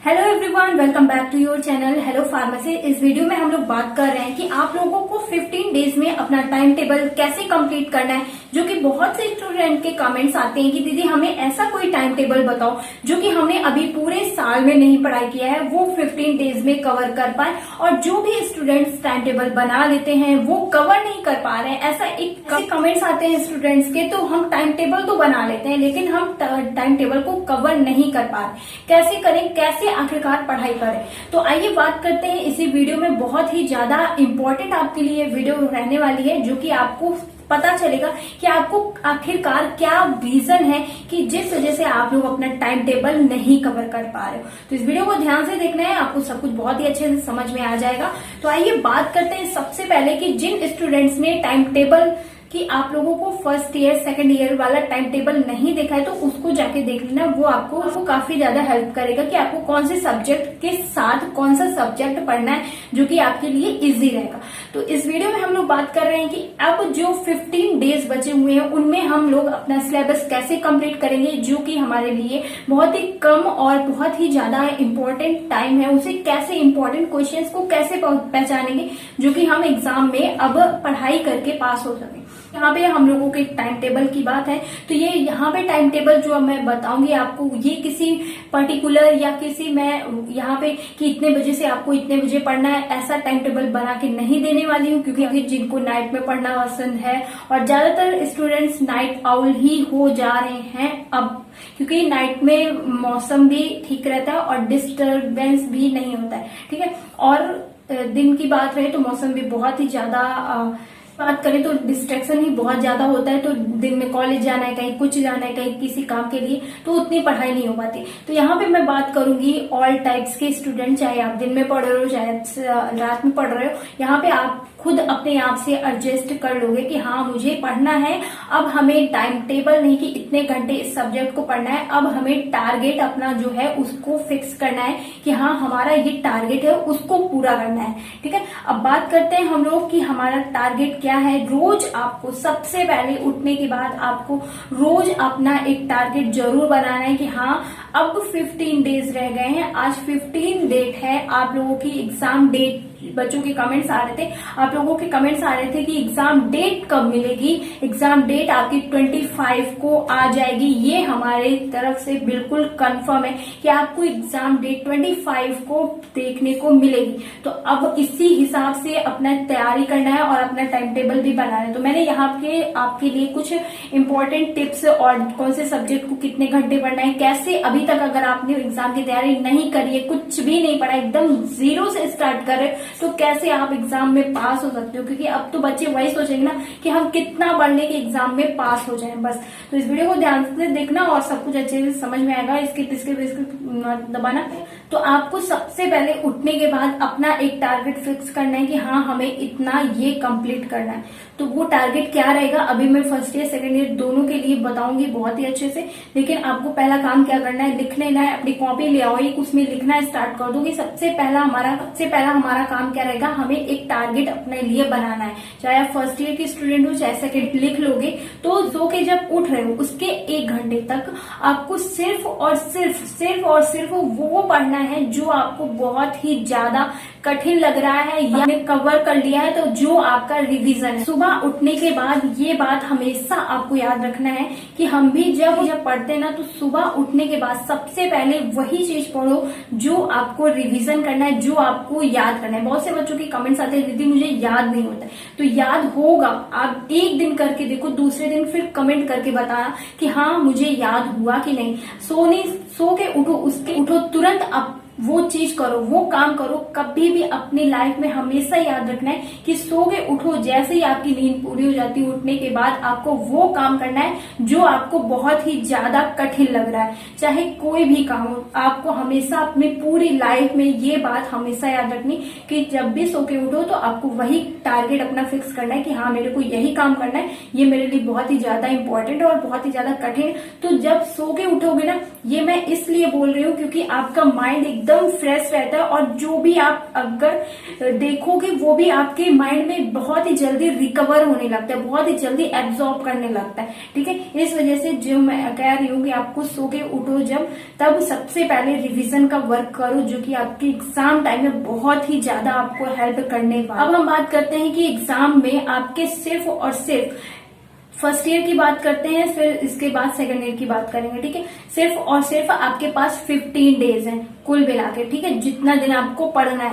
Hello everyone, welcome back to your channel hello pharmacy. इस video में हम लोग बात कर रहे हैं कि आप लोगों को 15 डेज में अपना टाइम टेबल कैसे कंप्लीट करना है। जो कि बहुत से स्टूडेंट के कमेंट्स आते हैं कि दीदी हमें ऐसा कोई टाइम टेबल बताओ जो कि हमने अभी पूरे साल में नहीं पढ़ाई किया है, वो 15 डेज में कवर कर पाए। और जो भी स्टूडेंट्स टाइम टेबल बना लेते हैं वो कवर नहीं कर पा रहे हैं, ऐसा एक कमेंट्स आते हैं स्टूडेंट्स के। तो हम टाइम टेबल तो बना लेते हैं लेकिन हम टाइम टेबल को कवर नहीं कर पा रहे, कैसे करें, कैसे आखिरकार पढ़ाई करें। तो आइए बात करते हैं इसी वीडियो में। बहुत ही ज्यादा इम्पोर्टेंट आपके लिए वीडियो रहने वाली है, जो कि आपको पता चलेगा कि आपको आखिरकार क्या रीजन है कि जिस वजह से आप लोग अपना टाइम टेबल नहीं कवर कर पा रहे हो। तो इस वीडियो को ध्यान से देखना है, आपको सब कुछ बहुत ही अच्छे से समझ में आ जाएगा। तो आइए बात करते हैं सबसे पहले कि जिन स्टूडेंट्स ने टाइम टेबल कि आप लोगों को फर्स्ट ईयर सेकंड ईयर वाला टाइम टेबल नहीं देखा है तो उसको जाके देख लेना। वो आपको काफी ज्यादा हेल्प करेगा कि आपको कौन से सब्जेक्ट के साथ कौन सा सब्जेक्ट पढ़ना है जो कि आपके लिए इजी रहेगा। तो इस वीडियो में हम लोग बात कर रहे हैं कि अब जो 15 डेज बचे हुए हैं उनमें हम लोग अपना सिलेबस कैसे कंप्लीट करेंगे, जो कि हमारे लिए बहुत ही कम और बहुत ही ज्यादा इम्पोर्टेंट टाइम है। उसे कैसे इम्पोर्टेंट क्वेश्चंस को कैसे पहचानेंगे जो कि हम एग्जाम में अब पढ़ाई करके पास हो सके। यहाँ पे हम लोगों के टाइम टेबल की बात है तो ये यहाँ पे टाइम टेबल जो मैं बताऊंगी आपको, ये किसी पर्टिकुलर या किसी मैं यहाँ पे कि इतने बजे से आपको इतने बजे पढ़ना है ऐसा टाइम टेबल बना के नहीं देने वाली हूँ। क्योंकि जिनको नाइट में पढ़ना पसंद है और ज्यादातर स्टूडेंट्स नाइट आउल ही हो जा रहे हैं अब, क्योंकि नाइट में मौसम भी ठीक रहता है और डिस्टरबेंस भी नहीं होता है, ठीक है। और दिन की बात रहे तो मौसम भी बहुत ही ज्यादा बात करें तो डिस्ट्रैक्शन ही बहुत ज्यादा होता है। तो दिन में कॉलेज जाना है, कहीं कुछ जाना है, कहीं किसी काम के लिए, तो उतनी पढ़ाई नहीं हो पाती। तो यहाँ पे मैं बात करूंगी ऑल टाइप्स के स्टूडेंट, चाहे आप दिन में पढ़ रहे हो चाहे रात में पढ़ रहे हो। यहाँ पे आप खुद अपने आप से एडजस्ट कर लोगे कि हाँ मुझे पढ़ना है, अब हमें टाइम टेबल नहीं कि इतने घंटे इस सब्जेक्ट को पढ़ना है, अब हमें टारगेट अपना जो है उसको फिक्स करना है कि हाँ हमारा ये टारगेट है, उसको पूरा करना है, ठीक है। अब बात करते हैं हम लोग कि हमारा टारगेट क्या है। रोज आपको सबसे पहले उठने के बाद आपको रोज अपना एक टारगेट जरूर बनाना है कि हाँ अब 15 डेज रह गए हैं, आज 15 डेट है। आप लोगों की एग्जाम डेट, बच्चों के कमेंट्स आ रहे थे, आप लोगों के कमेंट्स आ रहे थे कि एग्जाम डेट कब मिलेगी। एग्जाम डेट आपकी 25 को आ जाएगी, ये हमारे तरफ से बिल्कुल कंफर्म है कि आपको एग्जाम डेट 25 को देखने को मिलेगी। तो अब इसी हिसाब से अपना तैयारी करना है और अपना टाइम टेबल भी बनाना है। तो मैंने यहाँ के आपके लिए कुछ इंपॉर्टेंट टिप्स और कौन से सब्जेक्ट को कितने घंटे पढ़ना है, कैसे अभी तक अगर आपने एग्जाम की तैयारी नहीं करी है, कुछ भी नहीं पढ़ा, एकदम जीरो से स्टार्ट कर रहे तो कैसे आप एग्जाम में पास हो सकते हो। क्योंकि अब तो बच्चे वही सोचेंगे ना कि हम कितना पढ़ लें कि एग्जाम में पास हो जाएं बस। तो इस वीडियो को ध्यान से देखना और सब कुछ अच्छे से समझ में आएगा। इसके दबाना। तो आपको सबसे पहले उठने के बाद अपना एक टारगेट फिक्स करना है कि हाँ हमें इतना ये कंप्लीट करना है। तो वो टारगेट क्या रहेगा अभी मैं फर्स्ट ईयर सेकंड ईयर दोनों के लिए बताऊंगी बहुत ही अच्छे से। लेकिन आपको पहला काम क्या करना है, लिख लेना है, अपनी कॉपी ले आओ, उसमें लिखना स्टार्ट कर दूंगी। सबसे पहला हमारा काम क्या रहेगा, हमें एक टारगेट अपने लिए बनाना है। चाहे आप फर्स्ट ईयर के स्टूडेंट हो चाहे सेकंड, लिख लोगे तो सो के जब उठ रहे हो उसके 1 घंटे तक आपको सिर्फ और सिर्फ वो पढ़ना है जो आपको बहुत ही ज्यादा कठिन लग रहा है या कवर कर लिया है, तो जो आपका रिवीजन है। सुबह उठने के बाद ये बात हमेशा आपको याद रखना है कि हम भी जब पढ़ते हैं ना तो सुबह उठने के बाद सबसे पहले वही चीज पढ़ो जो आपको रिवीजन करना है, जो आपको याद करना है। बहुत से बच्चों के कमेंट्स आते हैं दीदी मुझे याद नहीं होता है, तो याद होगा। आप एक दिन करके देखो, दूसरे दिन फिर कमेंट करके बताना कि हाँ मुझे याद हुआ कि नहीं। सो के उठो तुरंत आप वो चीज करो, वो काम करो। कभी भी अपनी लाइफ में हमेशा याद रखना है कि सो के उठो, जैसे ही आपकी नींद पूरी हो जाती है उठने के बाद आपको वो काम करना है जो आपको बहुत ही ज्यादा कठिन लग रहा है। चाहे कोई भी काम हो, आपको हमेशा अपनी पूरी लाइफ में ये बात हमेशा याद रखनी कि जब भी सो के उठो तो आपको वही टारगेट अपना फिक्स करना है कि हाँ मेरे को यही काम करना है, ये मेरे लिए बहुत ही ज्यादा इंपॉर्टेंट और बहुत ही ज्यादा कठिन। तो जब सो के उठोगे ना, ये मैं इसलिए बोल रही हूँ क्योंकि आपका माइंड एकदम फ्रेश रहता है और जो भी आप अगर देखोगे वो भी आपके माइंड में बहुत ही जल्दी रिकवर होने लगता है, बहुत ही जल्दी एब्जॉर्ब करने लगता है। ठीक है, इस वजह से जो मैं कह रही हूँ कि आपको सो के उठो जब, तब सबसे पहले रिवीजन का वर्क करो, जो कि आपके एग्जाम टाइम में बहुत ही ज्यादा आपको हेल्प करने वाला। अब हम बात करते हैं कि एग्जाम में आपके सिर्फ और सिर्फ फर्स्ट ईयर की बात करते हैं, फिर इसके बाद सेकंड ईयर की बात करेंगे। ठीक है, सिर्फ और सिर्फ आपके पास 15 डेज हैं कुल मिला के। ठीक है, जितना दिन आपको पढ़ना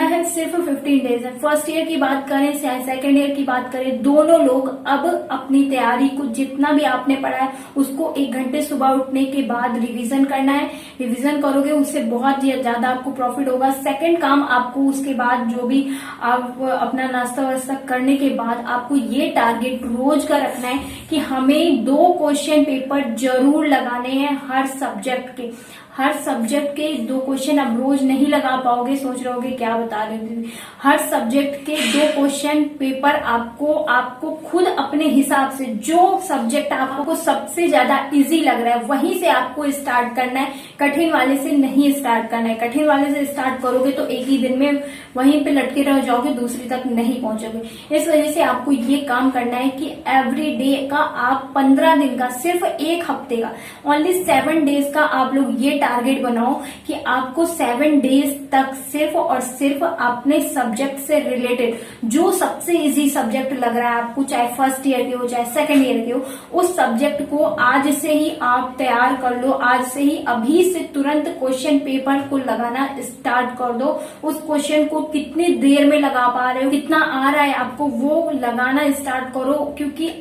है सिर्फ 15 डेज है। फर्स्ट ईयर की बात करें, सेकंड ईयर की बात करें, दोनों लोग अब अपनी तैयारी को, जितना भी आपने पढ़ा है उसको 1 घंटे सुबह उठने के बाद रिवीजन करना है। रिवीजन करोगे उससे बहुत ज्यादा आपको प्रॉफिट होगा। सेकंड काम, आपको उसके बाद जो भी आप अपना नाश्ता वास्ता करने के बाद आपको ये टारगेट रोज का रखना है कि हमें 2 क्वेश्चन पेपर जरूर लगाने हैं हर सब्जेक्ट के। हर सब्जेक्ट के 2 क्वेश्चन आप रोज नहीं लगा पाओगे, सोच रहे होगे क्या बता रहे हो दीदी। हर सब्जेक्ट के 2 क्वेश्चन पेपर आपको खुद अपने हिसाब से, जो सब्जेक्ट आपको सबसे ज्यादा इजी लग रहा है वहीं से आपको स्टार्ट करना है, कठिन वाले से नहीं स्टार्ट करना है। कठिन वाले से स्टार्ट करोगे तो एक ही दिन में वहीं पे लटके रह जाओगे, दूसरी तक नहीं पहुंचोगे। इस वजह से आपको ये काम करना है कि एवरी डे का आप 15 दिन का, सिर्फ 1 हफ्ते का, ओनली 7 डेज का आप लोग ये टारगेट बनाओ कि आपको 7 डेज तक सिर्फ और सिर्फ अपने सब्जेक्ट से रिलेटेड जो सबसे इजी सब्जेक्ट लग रहा है आपको, चाहे फर्स्ट ईयर के हो चाहे सेकंड ईयर के हो, उस सब्जेक्ट को आज से ही आप तैयार कर लो। आज से ही, अभी से तुरंत क्वेश्चन पेपर को लगाना स्टार्ट कर दो। उस क्वेश्चन को कितनी देर में लगा पा रहे हो, कितना आ रहा है आपको, वो लगाना स्टार्ट करो। क्योंकि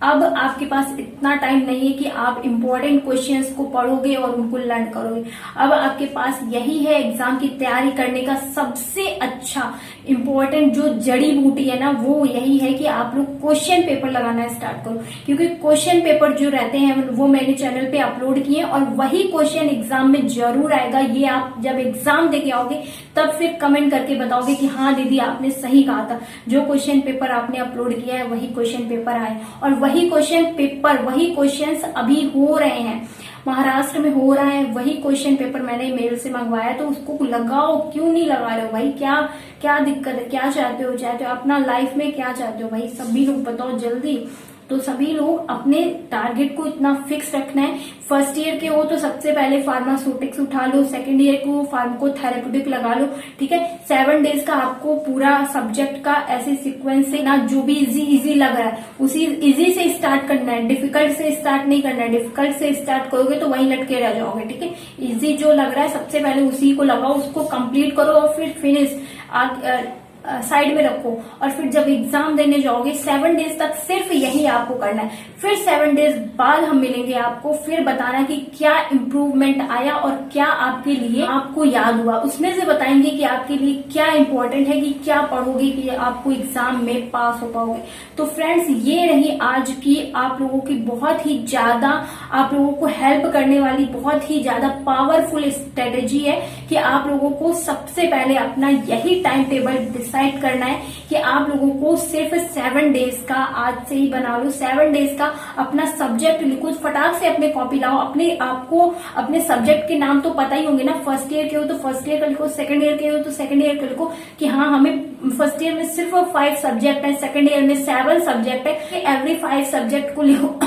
अब आपके पास इतना टाइम नहीं है कि आप इम्पोर्टेंट क्वेश्चंस को पढ़ोगे और उनको लर्न करोगे। अब आपके पास यही है एग्जाम की तैयारी करने का सबसे अच्छा इम्पोर्टेंट जो जड़ी बूटी है ना, वो यही है कि आप लोग क्वेश्चन पेपर लगाना स्टार्ट करो। क्योंकि क्वेश्चन पेपर जो रहते हैं वो मैंने चैनल पे अपलोड किए और वही क्वेश्चन एग्जाम में जरूर आएगा। ये आप जब एग्जाम देके आओगे तब फिर कमेंट करके बताओगे कि हाँ दीदी आपने सही कहा था, जो क्वेश्चन पेपर आपने अपलोड किया है वही क्वेश्चन पेपर आए। और वही क्वेश्चन पेपर, वही क्वेश्चंस अभी हो रहे हैं, महाराष्ट्र में हो रहा है। वही क्वेश्चन पेपर मैंने मेल से मंगवाया, तो उसको लगाओ। क्यों नहीं लगा रहे हो भाई? क्या दिक्कत है? क्या चाहते हो अपना लाइफ में क्या चाहते हो भाई? सभी लोग बताओ जल्दी। तो सभी लोग अपने टारगेट को इतना फिक्स रखना है। फर्स्ट ईयर के हो तो सबसे पहले फार्मास्यूटिक्स उठा लो, सेकंड ईयर को फार्माकोथेरेप्यूटिक लगा लो। ठीक है, 7 डेज का आपको पूरा सब्जेक्ट का ऐसे सीक्वेंस से ना, जो भी इजी लग रहा है उसी इजी से स्टार्ट करना है, डिफिकल्ट से स्टार्ट नहीं करना है। डिफिकल्ट से स्टार्ट करोगे तो वहीं लटके रह जाओगे। ठीक है, इजी जो लग रहा है सबसे पहले उसी को लगाओ, उसको कंप्लीट करो और फिर फिनिश साइड में रखो। और फिर जब एग्जाम देने जाओगे 7 डेज तक सिर्फ यही आपको करना है। फिर 7 डेज बाद हम मिलेंगे आपको, फिर बताना कि क्या इम्प्रूवमेंट आया और क्या आपके लिए आपको याद हुआ। उसमें से बताएंगे कि आपके लिए क्या इम्पोर्टेंट है, कि क्या पढ़ोगे कि आपको एग्जाम में पास हो पाओगे। तो फ्रेंड्स, ये रही आज की आप लोगों की बहुत ही ज्यादा, आप लोगों को हेल्प करने वाली बहुत ही ज्यादा पावरफुल स्ट्रेटेजी है कि आप लोगों को सबसे पहले अपना यही टाइम टेबल डिसाइड करना है कि आप लोगों को सिर्फ 7 डेज का आज से ही बना लो। 7 डेज का अपना सब्जेक्ट लिखो, फटाक से अपने कॉपी लाओ। आपको अपने सब्जेक्ट के नाम तो पता ही होंगे ना। फर्स्ट ईयर के हो तो फर्स्ट ईयर का लिखो, सेकंड ईयर के हो तो सेकंड ईयर का लिखो कि हाँ हमें फर्स्ट ईयर में सिर्फ 5 सब्जेक्ट है, सेकंड ईयर में 7 सब्जेक्ट है। एवरी 5 सब्जेक्ट को लिखो,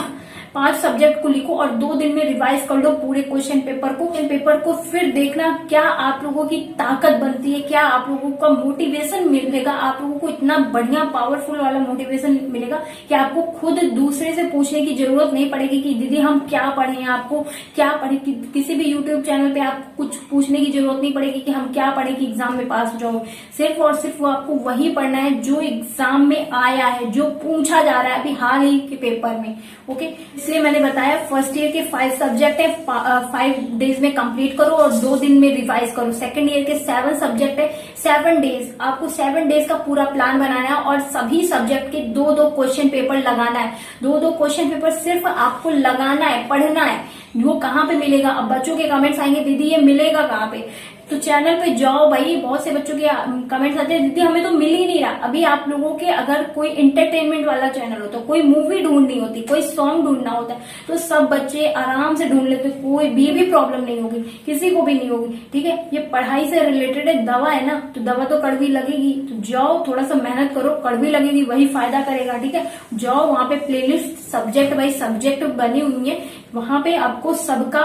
5 सब्जेक्ट को लिखो और 2 दिन में रिवाइज कर लो पूरे क्वेश्चन पेपर को। फिर देखना क्या आप लोगों की ताकत बनती है, क्या आप लोगों का मोटिवेशन मिलेगा। आप लोगों को इतना बढ़िया पावरफुल वाला मोटिवेशन मिलेगा कि आपको खुद दूसरे से पूछने की जरूरत नहीं पड़ेगी कि दीदी हम क्या पढ़े, आपको क्या पढ़े। किसी भी यूट्यूब चैनल पे आपको कुछ पूछने की जरूरत नहीं पड़ेगी कि हम क्या पढ़े कि एग्जाम में पास हो जाओ। सिर्फ और सिर्फ आपको वही पढ़ना है जो एग्जाम में आया है, जो पूछा जा रहा है अभी हाल ही के पेपर में। ओके, इसलिए मैंने बताया फर्स्ट ईयर के 5 सब्जेक्ट है, 5 डेज में कंप्लीट करो और 2 दिन में रिवाइज करो। सेकंड ईयर के 7 सब्जेक्ट है, 7 डेज, आपको 7 डेज का पूरा प्लान बनाना है और सभी सब्जेक्ट के 2-2 क्वेश्चन पेपर लगाना है। 2-2 क्वेश्चन पेपर सिर्फ आपको लगाना है, पढ़ना है। वो कहाँ पे मिलेगा? अब बच्चों के कमेंट्स आएंगे दीदी ये मिलेगा कहाँ पे? तो चैनल पे जाओ भाई। बहुत से बच्चों के कमेंट्स आते हैं दीदी हमें तो मिल ही नहीं रहा। अभी आप लोगों के अगर कोई एंटरटेनमेंट वाला चैनल होता, कोई मूवी ढूंढनी होती, कोई सॉन्ग ढूंढना होता है, तो सब बच्चे आराम से ढूंढ लेते, कोई भी प्रॉब्लम नहीं होगी, किसी को भी नहीं होगी। ठीक है, ये पढ़ाई से रिलेटेड एक दवा है ना, तो दवा तो कड़वी लगेगी, तो जाओ थोड़ा सा मेहनत करो, कड़वी लगेगी वही फायदा करेगा। ठीक है, जाओ वहां पे प्लेलिस्ट सब्जेक्ट बाई सब्जेक्ट बनी हुई है, वहां पे आपको सबका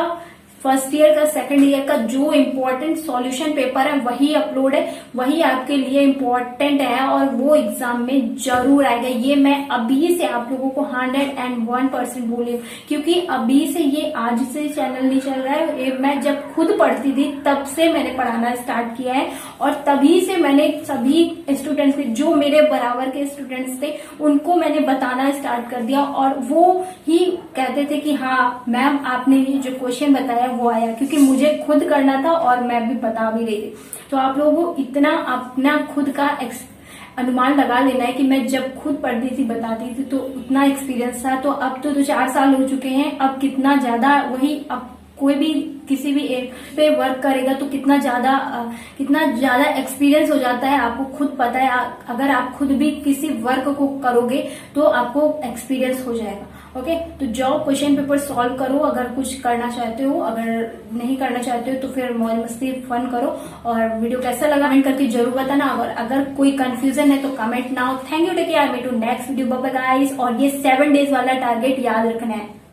फर्स्ट ईयर का सेकंड ईयर का जो इम्पोर्टेंट सॉल्यूशन पेपर है वही अपलोड है, वही आपके लिए इम्पोर्टेंट है और वो एग्जाम में जरूर आएगा। ये मैं अभी से आप लोगों को 101% बोली हूँ, क्योंकि अभी से ये आज से चैनल नहीं चल रहा है, ये मैं जब खुद पढ़ती थी तब से मैंने पढ़ाना स्टार्ट किया है और तभी से मैंने सभी स्टूडेंट्स के, जो मेरे बराबर के स्टूडेंट्स थे, उनको मैंने बताना स्टार्ट कर दिया और वो ही कहते थे कि हाँ मैम आपने ये जो क्वेश्चन बताया वो आया, क्योंकि मुझे खुद करना था और मैं भी बता भी रही थी। तो आप लोगों को इतना अपना खुद का अनुमान लगा लेना है कि मैं जब खुद पढ़ती थी बताती थी तो उतना एक्सपीरियंस था। तो अब तो 4 साल हो चुके हैं, अब कितना ज्यादा वही, अब कोई भी किसी भी एक पे वर्क करेगा तो कितना ज्यादा एक्सपीरियंस हो जाता है, आपको खुद पता है। अगर आप खुद भी किसी वर्क को करोगे तो आपको एक्सपीरियंस हो जाएगा। ओके, तो जाओ क्वेश्चन पेपर सॉल्व करो अगर कुछ करना चाहते हो, अगर नहीं करना चाहते हो तो फिर मौज मस्ती फन करो। और वीडियो कैसा लगा कमेंट करके जरूर बताना, अगर कोई कंफ्यूजन है तो comment now. Thank you, take care, meet to next video, bye bye guys. और ये 7 डेज वाला टारगेट याद रखना है।